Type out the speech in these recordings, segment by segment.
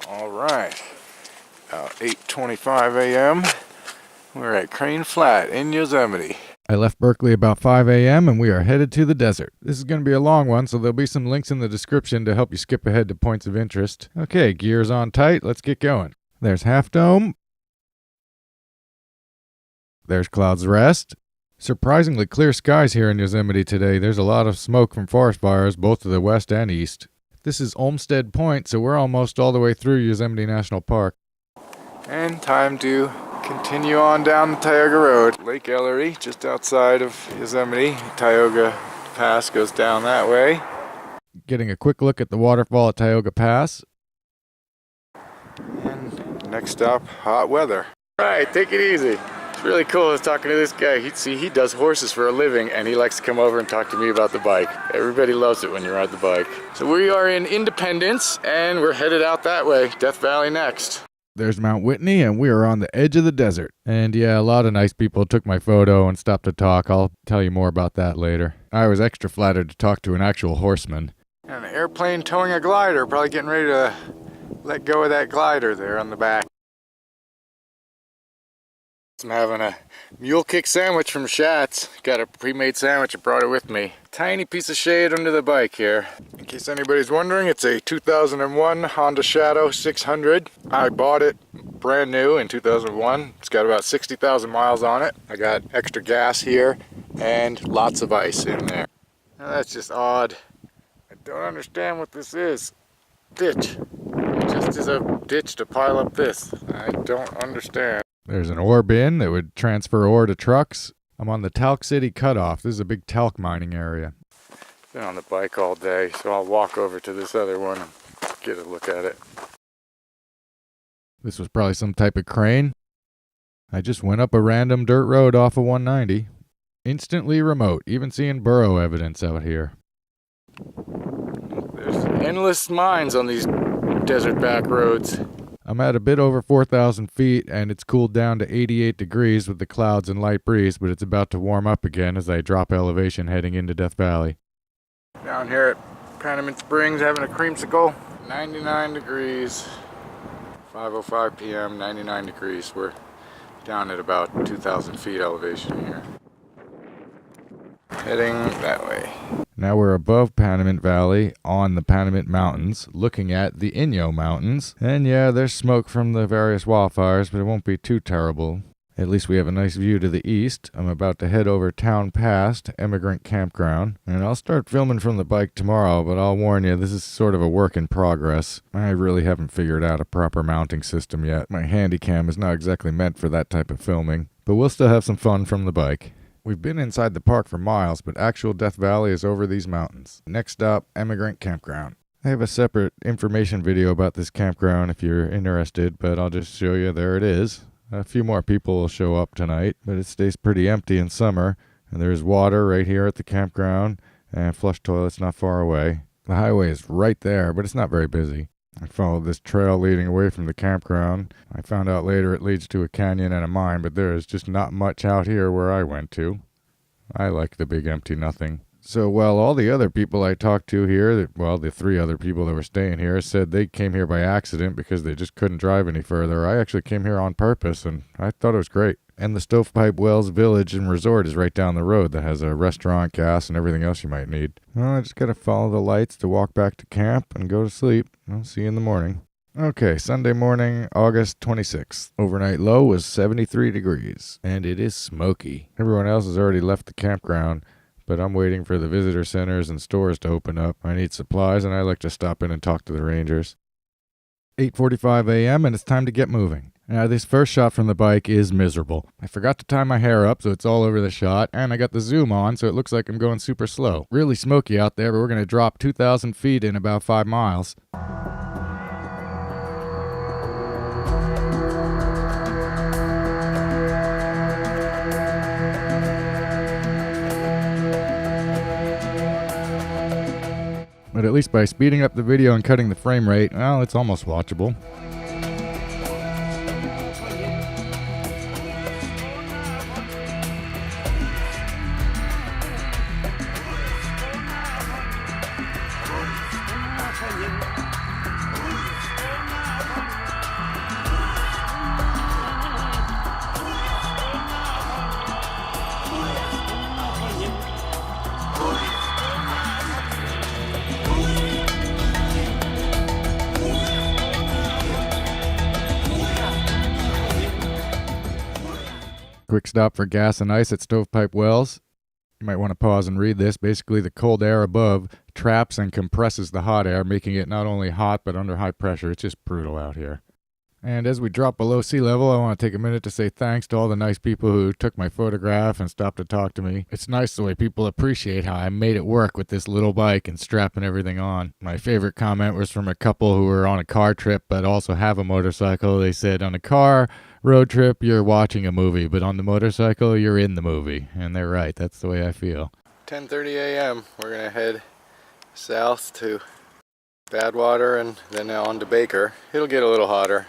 All right, about 8:25 a.m. We're at Crane Flat in Yosemite. I left Berkeley about 5 a.m. and we are headed to the desert. This is going to be a long one, so there'll be some links in the description to help you skip ahead to points of interest. Okay, gears on tight, let's get going. There's Half Dome. There's Cloud's Rest. Surprisingly clear skies here in Yosemite today. There's a lot of smoke from forest fires, both to the west and east. This is Olmsted Point, so we're almost all the way through Yosemite National Park. And time to continue on down the Tioga Road. Lake Ellery, just outside of Yosemite. Tioga Pass goes down that way. Getting a quick look at the waterfall at Tioga Pass. And next stop, hot weather. All right, take it easy. It's really cool. I was talking to this guy. He does horses for a living, and he likes to come over and talk to me about the bike. Everybody loves it when you ride the bike. So we are in Independence, and we're headed out that way. Death Valley next. There's Mount Whitney, and we are on the edge of the desert. And yeah, a lot of nice people took my photo and stopped to talk. I'll tell you more about that later. I was extra flattered to talk to an actual horseman. And an airplane towing a glider, probably getting ready to let go of that glider there on the back. I'm having a mule kick sandwich from Schatz. Got a pre-made sandwich and brought it with me. Tiny piece of shade under the bike here. In case anybody's wondering, it's a 2001 Honda Shadow 600. I bought it brand new in 2001. It's got about 60,000 miles on it. I got extra gas here and lots of ice in there. Now that's just odd. I don't understand what this is. Ditch. It just is a ditch to pile up this. I don't understand. There's an ore bin that would transfer ore to trucks. I'm on the Talc City Cutoff. This is a big talc mining area. Been on the bike all day, so I'll walk over to this other one and get a look at it. This was probably some type of crane. I just went up a random dirt road off of 190. Instantly remote, even seeing burrow evidence out here. There's endless mines on these desert back roads. I'm at a bit over 4,000 feet, and it's cooled down to 88 degrees with the clouds and light breeze, but it's about to warm up again as I drop elevation heading into Death Valley. Down here at Panamint Springs having a creamsicle, 99 degrees, 5:05 p.m., 99 degrees. We're down at about 2,000 feet elevation here. Heading that way. Now we're above Panamint Valley on the Panamint Mountains, looking at the Inyo Mountains. And yeah, there's smoke from the various wildfires, but it won't be too terrible. At least we have a nice view to the east. I'm about to head over Town Pass to Emigrant Campground. And I'll start filming from the bike tomorrow, but I'll warn you, this is sort of a work in progress. I really haven't figured out a proper mounting system yet. My Handycam is not exactly meant for that type of filming, but we'll still have some fun from the bike. We've been inside the park for miles, but actual Death Valley is over these mountains. Next stop, Emigrant Campground. I have a separate information video about this campground if you're interested, but I'll just show you. There it is. A few more people will show up tonight, but it stays pretty empty in summer. And there's water right here at the campground, and flush toilets not far away. The highway is right there, but it's not very busy. I followed this trail leading away from the campground. I found out later it leads to a canyon and a mine, but there is just not much out here where I went to. I like the big empty nothing. So, well, all the other people I talked to here, the 3 other people that were staying here, said they came here by accident because they just couldn't drive any further. I actually came here on purpose, and I thought it was great. And the Stovepipe Wells Village and Resort is right down the road that has a restaurant, gas, and everything else you might need. Well, I just gotta follow the lights to walk back to camp and go to sleep. I'll see you in the morning. Okay, Sunday morning, August 26th. Overnight low was 73 degrees, and it is smoky. Everyone else has already left the campground, but I'm waiting for the visitor centers and stores to open up. I need supplies, and I like to stop in and talk to the rangers. 8:45 a.m., and it's time to get moving. Now, this first shot from the bike is miserable. I forgot to tie my hair up, so it's all over the shot, and I got the zoom on, so it looks like I'm going super slow. Really smoky out there, but we're going to drop 2,000 feet in about 5 miles. But at least by speeding up the video and cutting the frame rate, well, it's almost watchable. Quick stop for gas and ice at Stovepipe Wells. You might want to pause and read this. Basically, the cold air above traps and compresses the hot air, making it not only hot but under high pressure. It's just brutal out here. And as we drop below sea level, I want to take a minute to say thanks to all the nice people who took my photograph and stopped to talk to me. It's nice the way people appreciate how I made it work with this little bike and strapping everything on. My favorite comment was from a couple who were on a car trip but also have a motorcycle. They said, on a car road trip, you're watching a movie, but on the motorcycle, you're in the movie. And they're right. That's the way I feel. 10:30 a.m. We're going to head south to Badwater and then on to Baker. It'll get a little hotter.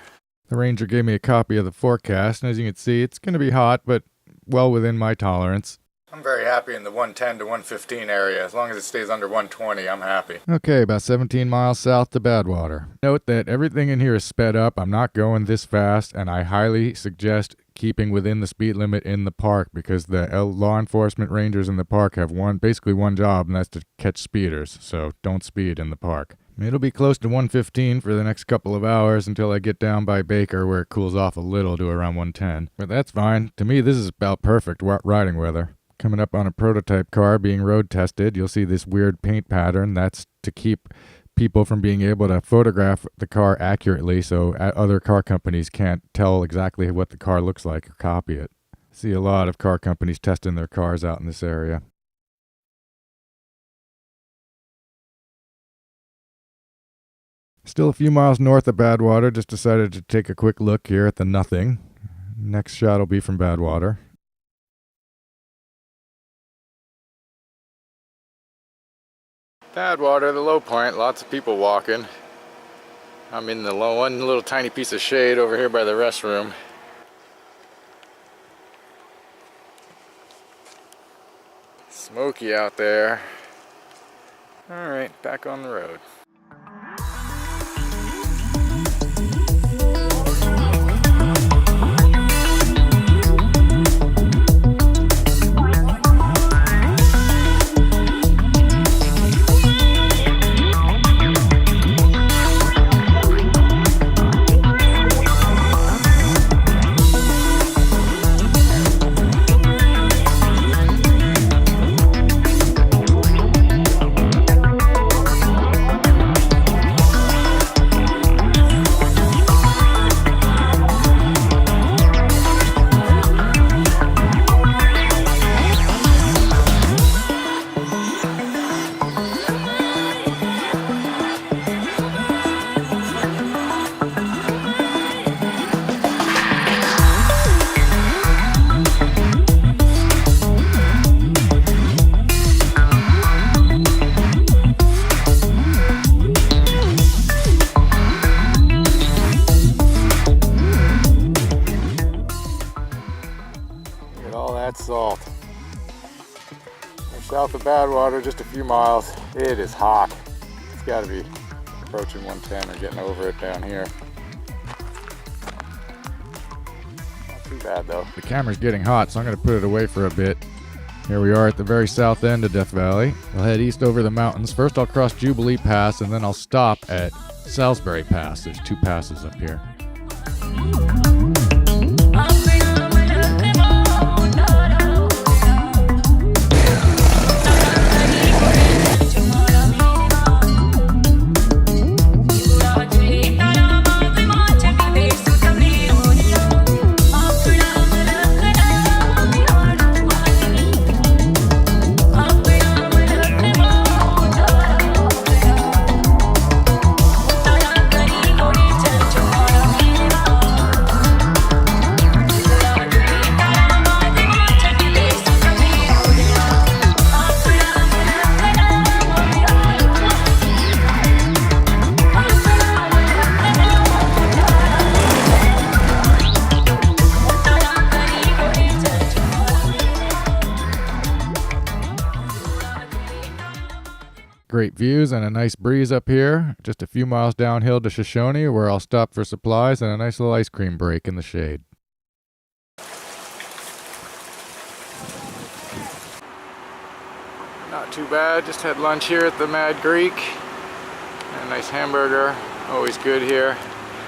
The ranger gave me a copy of the forecast, and as you can see, it's going to be hot, but well within my tolerance. I'm very happy in the 110 to 115 area. As long as it stays under 120, I'm happy. Okay, about 17 miles south to Badwater. Note that everything in here is sped up. I'm not going this fast, and I highly suggest keeping within the speed limit in the park because the law enforcement rangers in the park have basically one job, and that's to catch speeders. So don't speed in the park. It'll be close to 115 for the next couple of hours until I get down by Baker where it cools off a little to around 110. But that's fine. To me, this is about perfect riding weather. Coming up on a prototype car being road tested, you'll see this weird paint pattern. That's to keep people from being able to photograph the car accurately so other car companies can't tell exactly what the car looks like or copy it. See a lot of car companies testing their cars out in this area. Still a few miles north of Badwater, just decided to take a quick look here at the nothing. Next shot will be from Badwater. Badwater, the low point, lots of people walking. I'm in the one little tiny piece of shade over here by the restroom. Smoky out there. Alright, back on the road. Salt. We're south of Badwater, just a few miles. It is hot. It's got to be approaching 110 or getting over it down here. Not too bad though. The camera's getting hot, so I'm going to put it away for a bit. Here we are at the very south end of Death Valley. We'll head east over the mountains. First I'll cross Jubilee Pass, and then I'll stop at Salsbury Pass. There's two passes up here. Great views and a nice breeze up here. Just a few miles downhill to Shoshone, where I'll stop for supplies and a nice little ice cream break in the shade. Not too bad, just had lunch here at the Mad Greek. And a nice hamburger, always good here.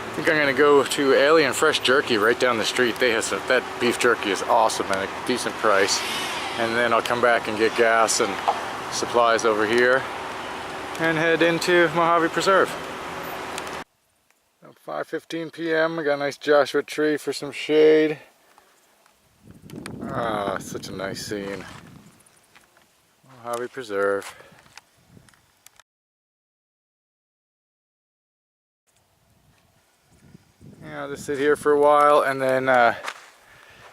I think I'm gonna go to Alien Fresh Jerky right down the street. They have some, that beef jerky is awesome at a decent price. And then I'll come back and get gas and supplies over here and head into Mojave Preserve. 5:15 p.m. I got a nice Joshua tree for some shade. Ah, such a nice scene. Mojave Preserve. Yeah, I'll just sit here for a while, and then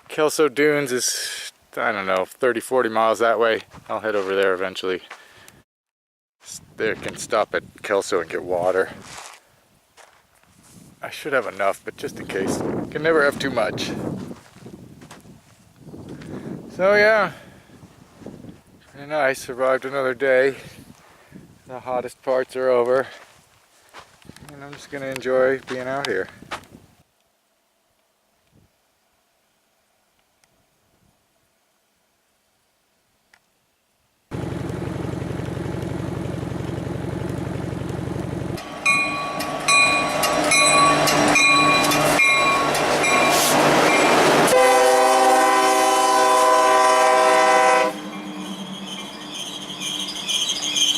Kelso Dunes is, I don't know, 30-40 miles that way. I'll head over there eventually. There can stop at Kelso and get water. I should have enough, but just in case. Can never have too much. So yeah, pretty nice. Survived another day. The hottest parts are over. And I'm just gonna enjoy being out here.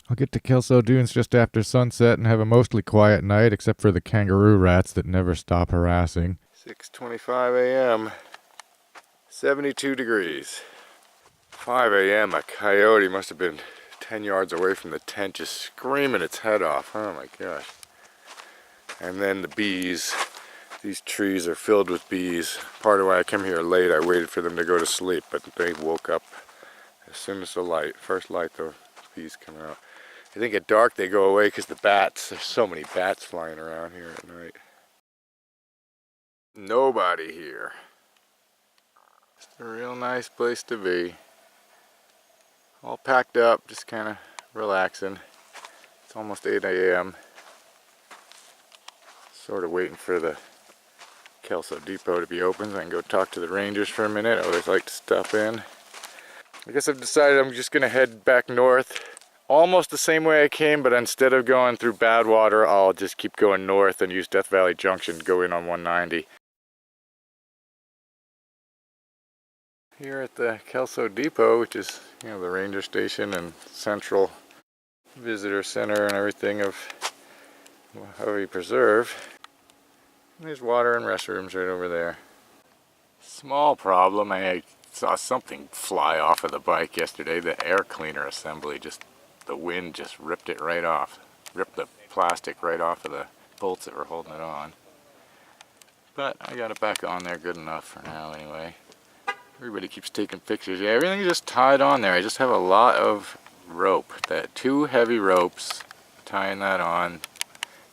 I'll get to Kelso Dunes just after sunset and have a mostly quiet night, except for the kangaroo rats that never stop harassing. 6:25 a.m. 72 degrees. 5 a.m. a coyote must have been 10 yards away from the tent just screaming its head off. Oh my gosh. And then the bees. These trees are filled with bees. Part of why I came here late, I waited for them to go to sleep, but they woke up as soon as the first light, the bees come out. I think at dark they go away because the bats, there's so many bats flying around here at night. Nobody here. It's a real nice place to be. All packed up, just kind of relaxing. It's almost 8 a.m. Sort of waiting for the Kelso Depot to be open so I can go talk to the rangers for a minute. I always like to stop in. I guess I've decided I'm just going to head back north. Almost the same way I came, but instead of going through Badwater, I'll just keep going north and use Death Valley Junction to go in on 190. Here at the Kelso Depot, which is, you know, the ranger station and central visitor center and everything of Mojave Preserve. And there's water and restrooms right over there. Small problem, I saw something fly off of the bike yesterday. The air cleaner assembly, just the wind just ripped it right off. Ripped the plastic right off of the bolts that were holding it on. But I got it back on there good enough for now anyway. Everybody keeps taking pictures. Yeah, everything's just tied on there. I just have a lot of rope. That 2 heavy ropes tying that on.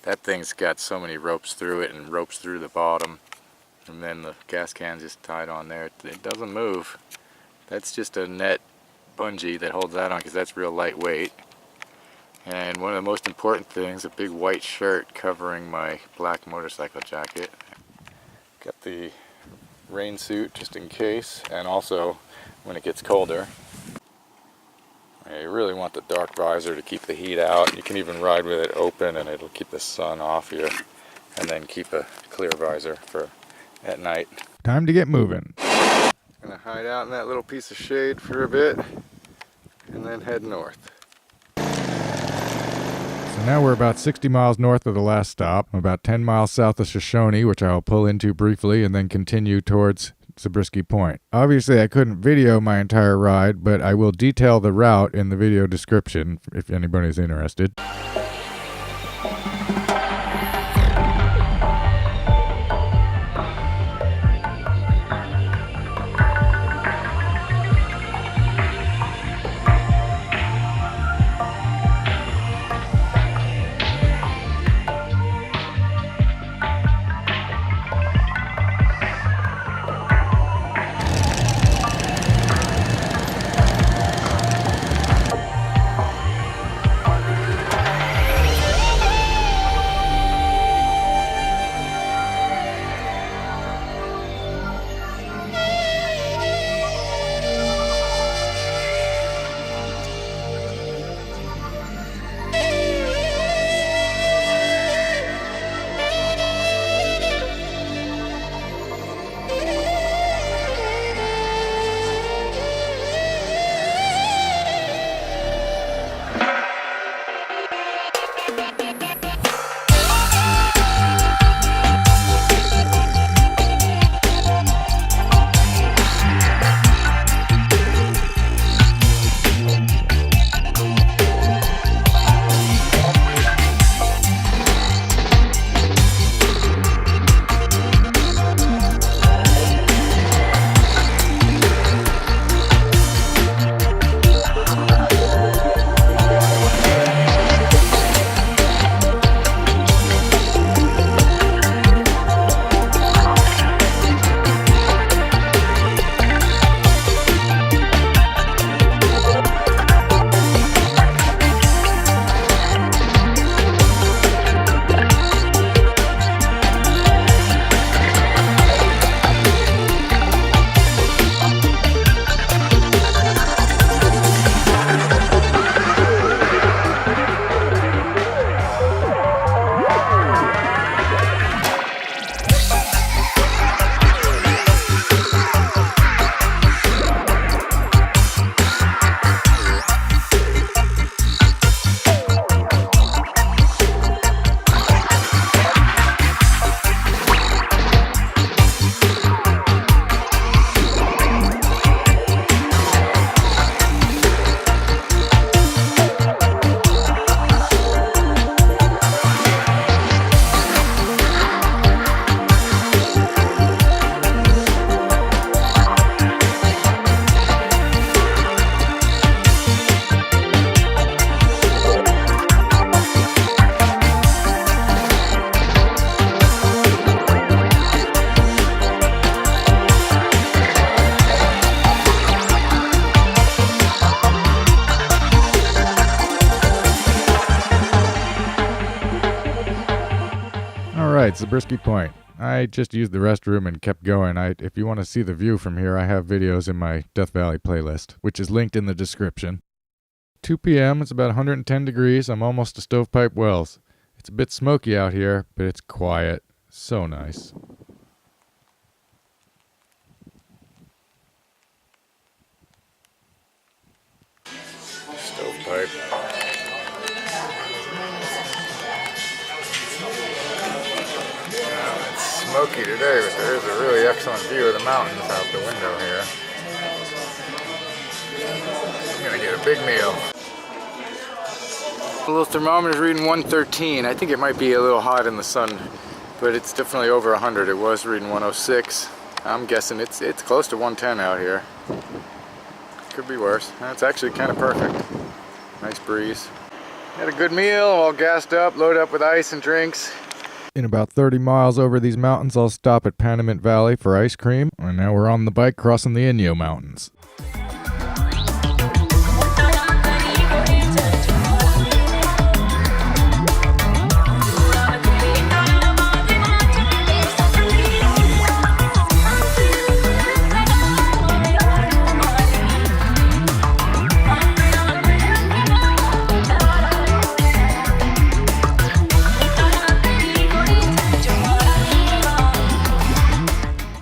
That thing's got so many ropes through it and ropes through the bottom. And then the gas can's just tied on there. It doesn't move. That's just a net bungee that holds that on because that's real lightweight. And one of the most important things, a big white shirt covering my black motorcycle jacket. Got the rain suit just in case, and also when it gets colder. You really want the dark visor to keep the heat out. You can even ride with it open and it'll keep the sun off you, and then keep a clear visor for at night. Time to get moving. Gonna hide out in that little piece of shade for a bit and then head north. So now we're about 60 miles north of the last stop. I'm about 10 miles south of Shoshone, which I'll pull into briefly and then continue towards Zabriskie Point. Obviously I couldn't video my entire ride, but I will detail the route in the video description if anybody's interested. at Zabriskie Point. I just used the restroom and kept going. If you want to see the view from here, I have videos in my Death Valley playlist, which is linked in the description. 2 p.m., it's about 110 degrees. I'm almost to Stovepipe Wells. It's a bit smoky out here, but it's quiet. So nice. Stovepipe. It's smoky today, but there is a really excellent view of the mountains out the window here. I'm gonna get a big meal. The little thermometer's reading 113. I think it might be a little hot in the sun, but it's definitely over 100. It was reading 106. I'm guessing it's close to 110 out here. Could be worse. It's actually kind of perfect. Nice breeze. Had a good meal, all gassed up, loaded up with ice and drinks. In about 30 miles over these mountains, I'll stop at Panamint Valley for ice cream, and now we're on the bike crossing the Inyo Mountains.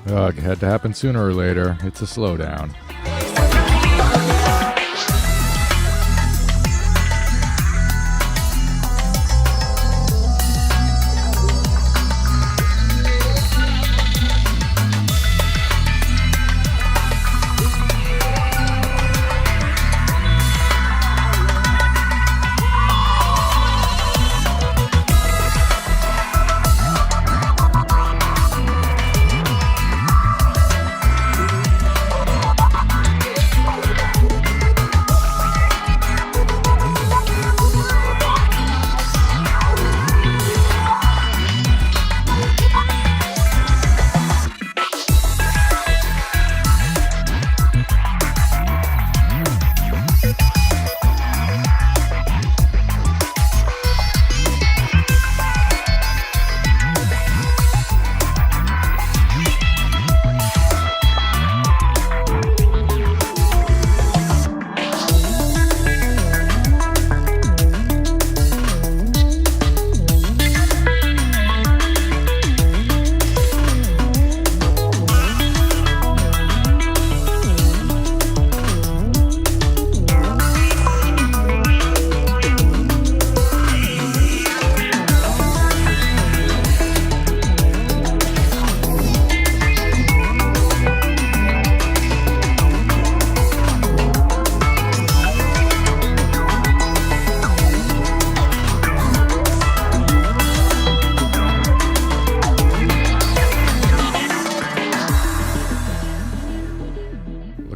Ugh, had to happen sooner or later. It's a slowdown.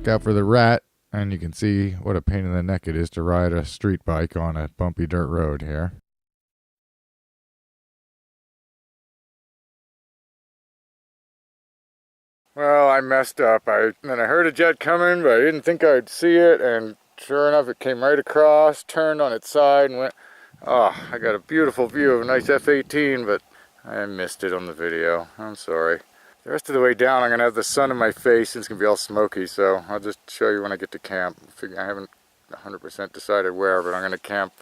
Out for the rat, and you can see what a pain in the neck it is to ride a street bike on a bumpy dirt road here. Well, I messed up. I heard a jet coming, but I didn't think I'd see it, and sure enough it came right across, turned on its side, and went. Oh, I got a beautiful view of a nice F-18, but I missed it on the video. I'm sorry. The rest of the way down, I'm going to have the sun in my face and it's going to be all smoky, so I'll just show you when I get to camp. I haven't 100% decided where, but I'm going to camp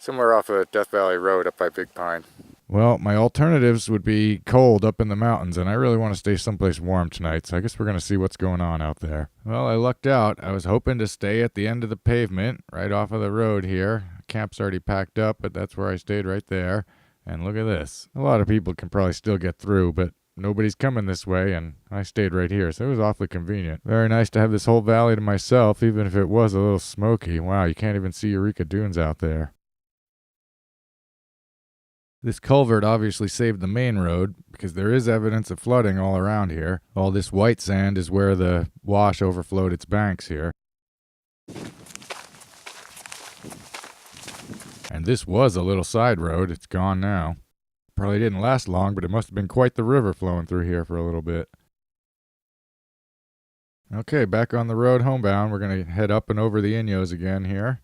somewhere off of Death Valley Road up by Big Pine. Well, my alternatives would be cold up in the mountains, and I really want to stay someplace warm tonight, so I guess we're going to see what's going on out there. Well, I lucked out. I was hoping to stay at the end of the pavement, right off of the road here. Camp's already packed up, but that's where I stayed right there. And look at this. A lot of people can probably still get through, but nobody's coming this way, and I stayed right here, so it was awfully convenient. Very nice to have this whole valley to myself, even if it was a little smoky. Wow, you can't even see Eureka Dunes out there. This culvert obviously saved the main road, because there is evidence of flooding all around here. All this white sand is where the wash overflowed its banks here. And this was a little side road. It's gone now. Probably didn't last long, but it must have been quite the river flowing through here for a little bit. Okay, back on the road homebound. We're going to head up and over the Inyos again here.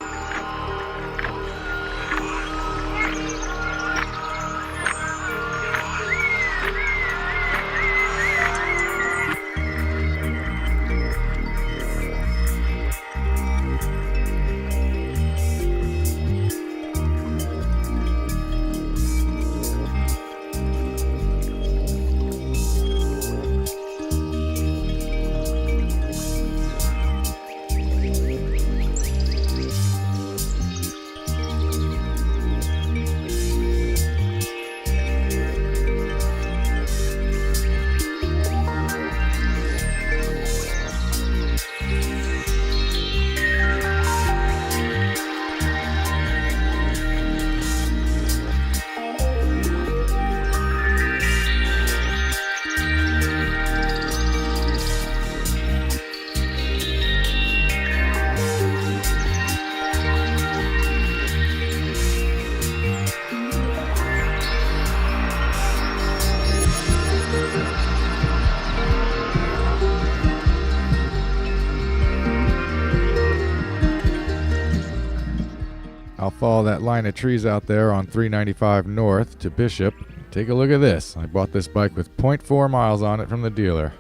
Follow that line of trees out there on 395 north to Bishop. Take a look at this. I bought this bike with 0.4 miles on it from the dealer.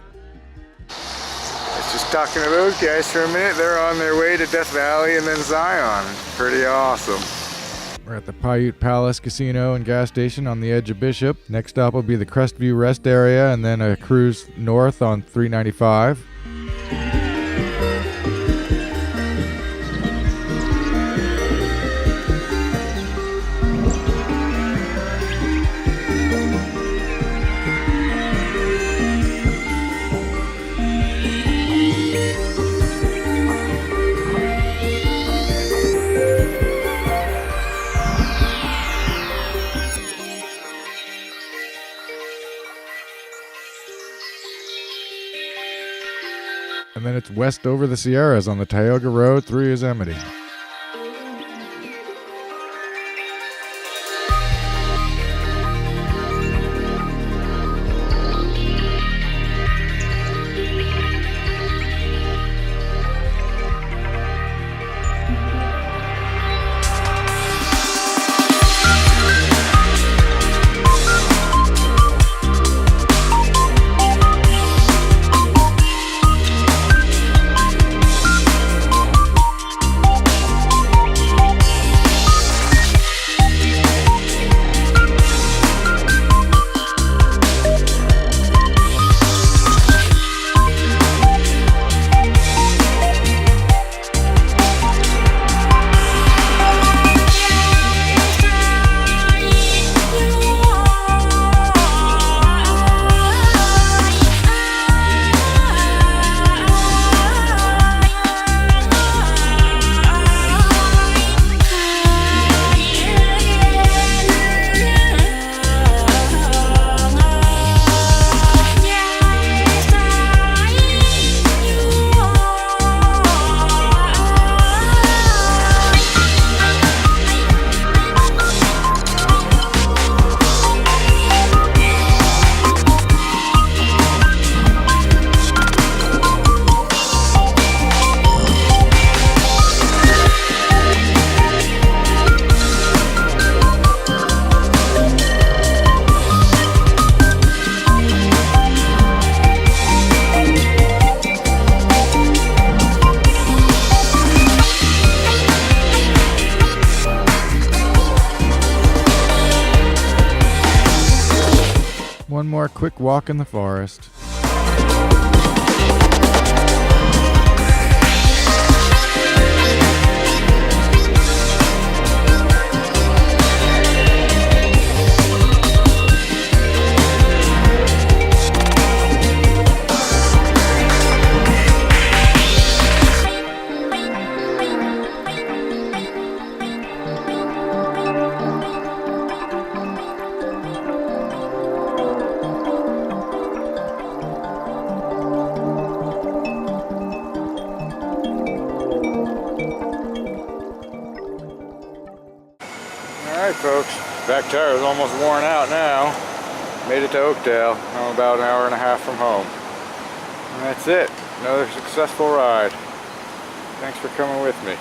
Just talking to those guys for a minute. They're on their way to Death Valley and then Zion. Pretty awesome. We're at the Paiute Palace Casino and gas station on the edge of Bishop. Next stop will be the Crestview Rest Area and then a cruise north on 395. And then it's west over the Sierras on the Tioga Road through Yosemite. One more quick walk in the forest. Alright folks, back tire is almost worn out now. Made it to Oakdale. I'm about an hour and a half from home. And that's it. Another successful ride. Thanks for coming with me.